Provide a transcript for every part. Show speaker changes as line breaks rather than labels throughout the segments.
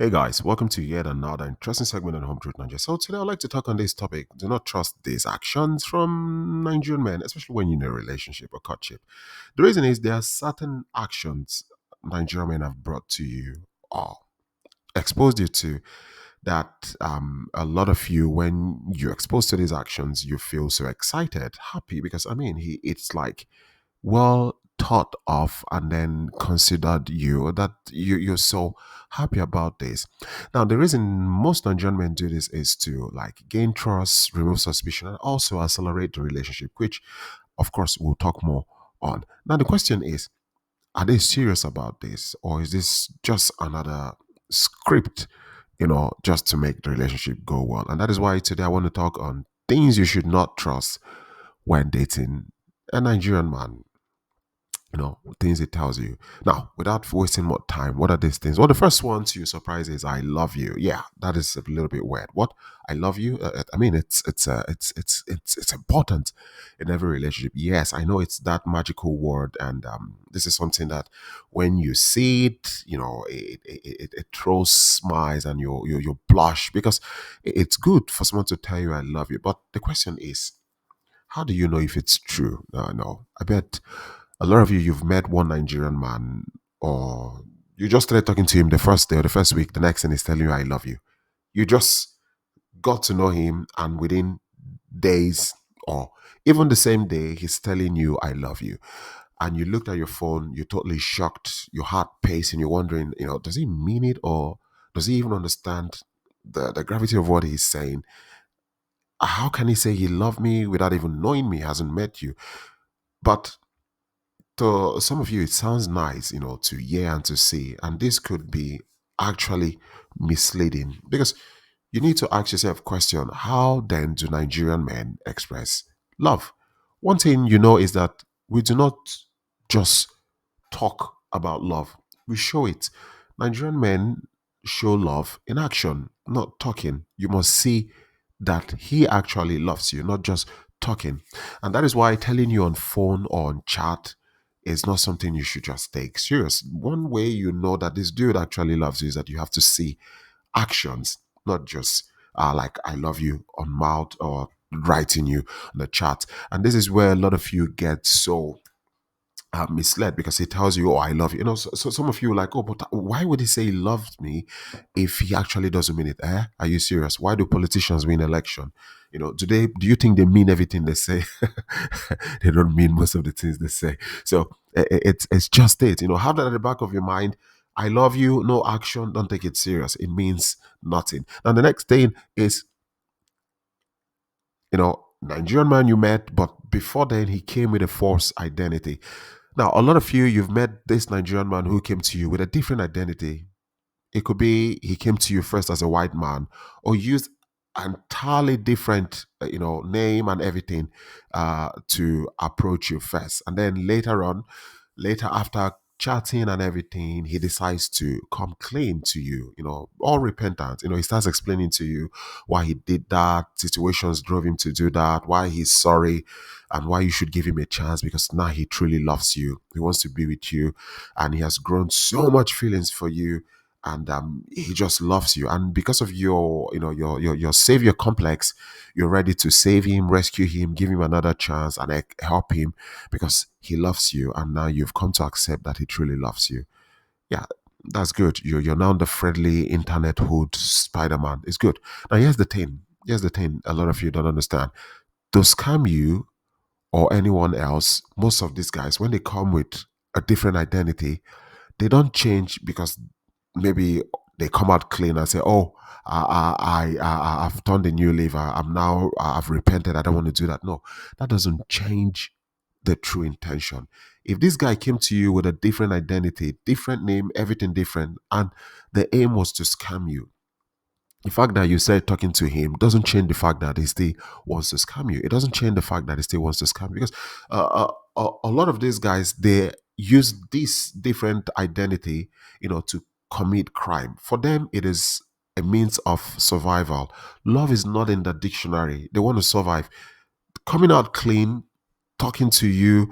Hey guys, welcome to yet another interesting segment on Home Truth Nigeria. So today I'd like to talk on this topic. Do not trust these actions from Nigerian men, especially when you're in a relationship or courtship. The reason is there are certain actions Nigerian men have brought to you or exposed you to that a lot of you, when you're exposed to these actions, you feel so excited, happy because it's like well thought of and then considered you that you're so happy about this. Now, the reason most Nigerian men do this is to like gain trust, remove suspicion, and also accelerate the relationship, which of course we'll talk more on. Now, the question is, are they serious about this, or is this just another script, just to make the relationship go well? And that is why today I want to talk on things you should not trust when dating a Nigerian man, things it tells you. Now, without wasting more time, what are these things? Well, the first one to your surprise is "I love you." Yeah, that is a little bit weird. What I love you? It's important in every relationship. Yes, I know it's that magical word, and this is something that when you see it, it throws smiles and you blush because it's good for someone to tell you "I love you." But the question is, how do you know if it's true? No. I bet a lot of you, you've met one Nigerian man, or you just started talking to him the first day or the first week, the next thing he's telling you, I love you. You just got to know him, and within days or even the same day, he's telling you, I love you. And you looked at your phone, you're totally shocked, your heart pacing, you're wondering, does he mean it, or does he even understand the gravity of what he's saying? How can he say he loved me without even knowing me, hasn't met you? But to some of you, it sounds nice, to hear and to see. And this could be actually misleading because you need to ask yourself a question: how then do Nigerian men express love? One thing you know is that we do not just talk about love, we show it. Nigerian men show love in action, not talking. You must see that he actually loves you, not just talking. And that is why telling you on phone or on chat is not something you should just take serious. One way you know that this dude actually loves you is that you have to see actions, not just like I love you on mouth or writing you on the chat. And this is where a lot of you get so misled because he tells you, "Oh, I love you." So some of you are like, "Oh, but why would he say he loves me if he actually doesn't mean it?" Are you serious? Why do politicians win election? Do you think they mean everything they say? They don't mean most of the things they say. So it's just it. Have that at the back of your mind. I love you. No action. Don't take it serious. It means nothing. Now the next thing is, Nigerian man you met, but before then he came with a false identity. Now, a lot of you, you've met this Nigerian man who came to you with a different identity. It could be he came to you first as a white man, or used entirely different, name and everything to approach you first. And then later after chatting and everything, he decides to come clean to you, all repentant. He starts explaining to you why he did that, situations drove him to do that, why he's sorry, and why you should give him a chance because now he truly loves you. He wants to be with you, and he has grown so much feelings for you, and he just loves you. And because of your your savior complex, you're ready to save him, rescue him, give him another chance, and help him because he loves you. And now you've come to accept that he truly loves you. Yeah, that's good. You're now the friendly internet hood Spider-Man. It's good. Now here's the thing a lot of you don't understand. To scam you or anyone else, most of these guys, when they come with a different identity, they don't change because maybe they come out clean and say, "Oh, I've turned a new leaf. I've repented. I don't want to do that." No, that doesn't change the true intention. If this guy came to you with a different identity, different name, everything different, and the aim was to scam you, the fact that you said talking to him doesn't change the fact that he still wants to scam you. It doesn't change the fact that he still wants to scam you because a lot of these guys, they use this different identity, to commit crime. For them, it is a means of survival. Love is not in the dictionary. They want to survive. Coming out clean talking to you,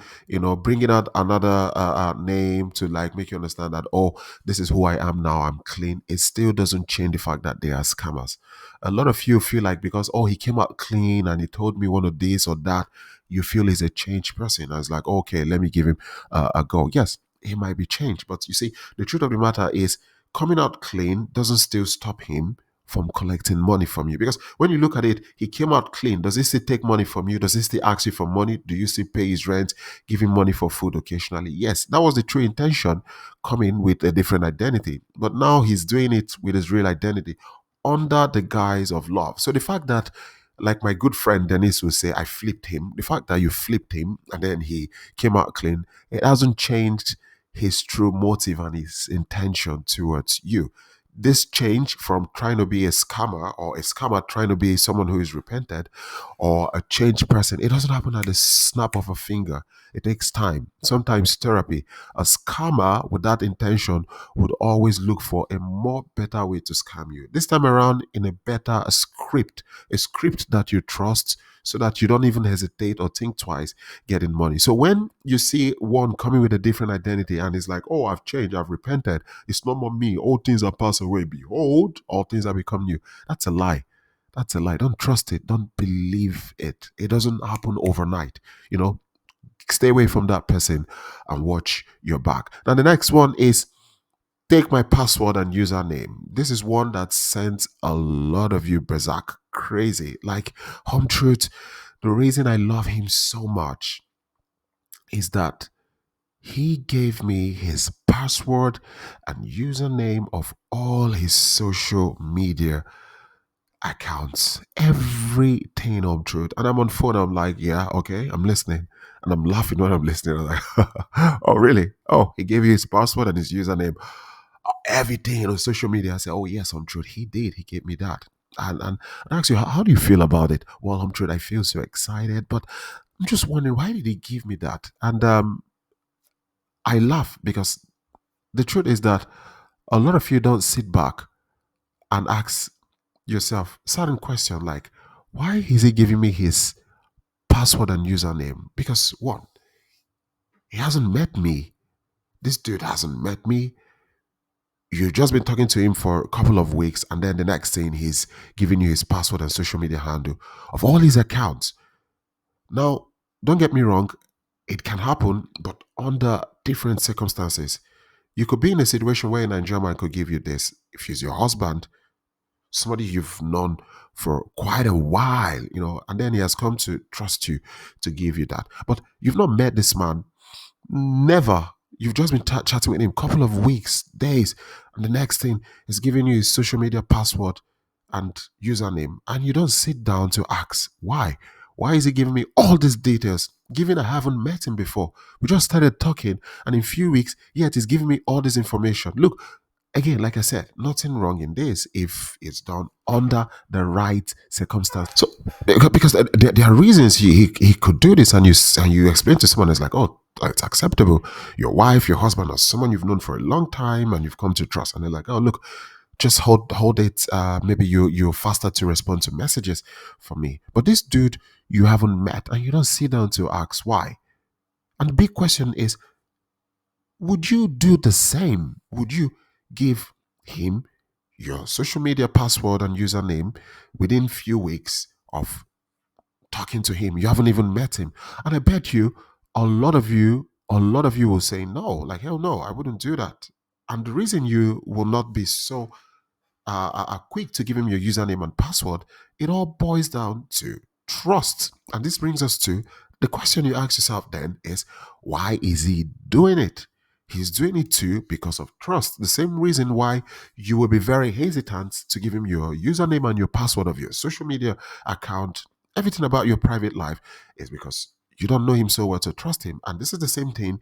bringing out another name to like make you understand that, oh, this is who I am now, I'm clean, it still doesn't change the fact that they are scammers. A lot of you feel like because, oh, he came out clean and he told me one of this or that, you feel he's a changed person. I was like, okay, let me give him a go. Yes, he might be changed, but you see, the truth of the matter is coming out clean doesn't still stop him from collecting money from you. Because when you look at it, he came out clean. Does he still take money from you? Does he still ask you for money? Do you still pay his rent, give him money for food occasionally? Yes, that was the true intention, coming with a different identity. But now he's doing it with his real identity under the guise of love. So the fact that, like my good friend Dennis will say, I flipped him, the fact that you flipped him and then he came out clean, it hasn't changed his true motive and his intention towards you. This change from trying to be a scammer or a scammer trying to be someone who is repented or a changed person, it doesn't happen at the snap of a finger. It takes time, sometimes therapy. A scammer with that intention would always look for a more better way to scam you. This time around, in a better script, a script that you trust so that you don't even hesitate or think twice getting money. So when you see one coming with a different identity and it's like, oh, I've changed, I've repented, it's no more me, all things are passed away, behold, all things have become new. That's a lie. That's a lie. Don't trust it. Don't believe it. It doesn't happen overnight. Stay away from that person and watch your back. Now, the next one is take my password and username. This is one that sends a lot of you berserk crazy. Like, home truth, the reason I love him so much is that he gave me his password and username of all his social media accounts, everything on truth. And I'm on phone, I'm like, yeah, okay, I'm listening. And I'm laughing when I'm listening. I'm like, oh, really? Oh, he gave you his password and his username. Everything on social media. I say, oh, yes, on truth, he did. He gave me that. And I ask you, how do you feel about it? Well, on truth, I feel so excited, but I'm just wondering, why did he give me that? And I laugh because the truth is that a lot of you don't sit back and ask yourself certain question like, why is he giving me his password and username? Because one, he hasn't met me. This dude hasn't met me. You've just been talking to him for a couple of weeks, and then the next thing he's giving you his password and social media handle of all his accounts. Now, don't get me wrong, it can happen, but under different circumstances. You could be in a situation where a Nigerian man could give you this. If he's your husband, somebody you've known for quite a while, and then he has come to trust you to give you that. But you've not met this man, never. You've just been chatting with him a couple of weeks, days, and the next thing is giving you his social media password and username, and you don't sit down to ask why. Why is he giving me all these details? Given I haven't met him before, we just started talking, and in a few weeks, yet he's giving me all this information. Look, again, like I said, nothing wrong in this if it's done under the right circumstance. So, because there are reasons he could do this, and you explain to someone, it's like, oh, it's acceptable. Your wife, your husband, or someone you've known for a long time, and you've come to trust, and they're like, oh, look, just hold it. Maybe you're faster to respond to messages from me. But this dude you haven't met, and you don't sit down to ask why. And the big question is, would you do the same? Would you give him your social media password and username within few weeks of talking to him? You haven't even met him. And I bet you a lot of you will say no, like hell no, I wouldn't do that. And the reason you will not be so are quick to give him your username and password, it all boils down to trust. And this brings us to the question you ask yourself then is, why is he doing it? He's doing it too because of trust. The same reason why you will be very hesitant to give him your username and your password of your social media account, everything about your private life, is because you don't know him so well to trust him. And this is the same thing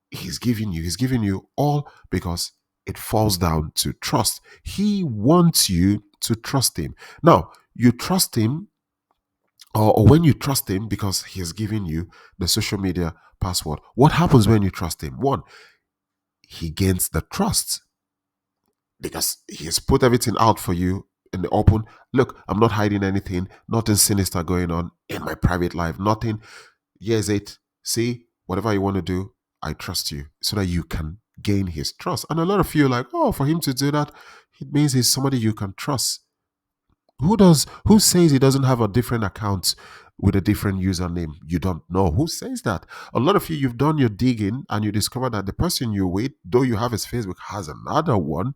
he's giving you all because it falls down to trust. He wants you to trust him. Now, you trust him, or when you trust him because he has given you the social media password. What happens when you trust him? One, he gains the trust because he has put everything out for you in the open. Look, I'm not hiding anything, nothing sinister going on in my private life, nothing. Here's it. See, whatever you want to do, I trust you, so that you can gain his trust. And a lot of you are like, oh, for him to do that, it means he's somebody you can trust. Who says he doesn't have a different account with a different username? You don't know. Who says that? A lot of you, you've done your digging and you discover that the person you're with, though you have his Facebook, has another one.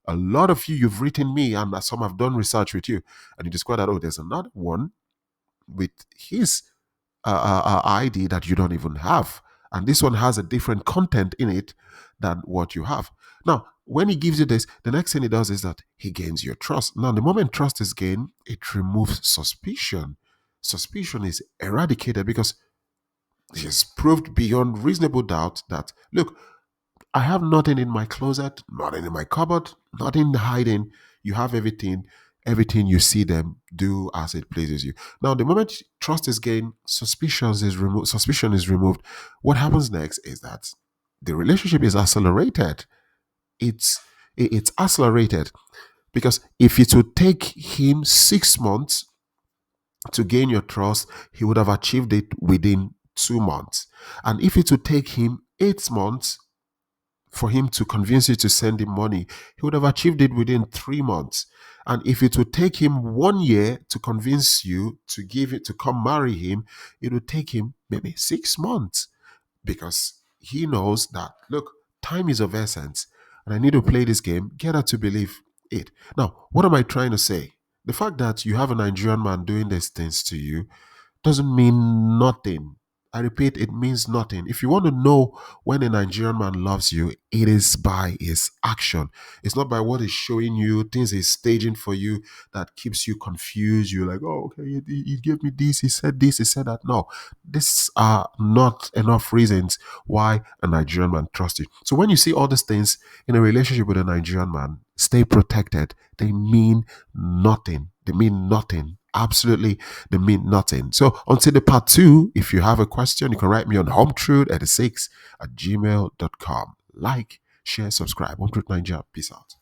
A lot of you, you've written me, and some have done research with you, and you discover that, oh, there's another one with his ID that you don't even have. And this one has a different content in it than what you have. Now, when he gives you this, the next thing he does is that he gains your trust. Now, the moment trust is gained, it removes suspicion. Suspicion is eradicated because it is proved beyond reasonable doubt that, look, I have nothing in my closet, nothing in my cupboard, nothing hiding. You have everything. Everything you see them do as it pleases you. Now, the moment trust is gained, suspicion is removed. What happens next is that the relationship is accelerated. It's it's accelerated because if it would take him 6 months to gain your trust, he would have achieved it within 2 months. And if it would take him 8 months for him to convince you to send him money, he would have achieved it within 3 months. And if it would take him 1 year to convince you to give it to come marry him, it would take him maybe 6 months because he knows that, look, time is of essence and I need to play this game, get her to believe it. Now, what am I trying to say? The fact that you have a Nigerian man doing these things to you doesn't mean nothing. I repeat, it means nothing. If you want to know when a Nigerian man loves you, it is by his action. It's not by what he's showing you, things he's staging for you that keeps you confused. You're like, oh, okay, he gave me this, he said that. No, these are not enough reasons why a Nigerian man trusts you. So when you see all these things in a relationship with a Nigerian man, stay protected. They mean nothing. They mean nothing. Absolutely, they mean nothing. So until the part two, if you have a question, you can write me on hometruth86 at gmail.com. Like, share, subscribe. Home Truth Nigeria. Peace out.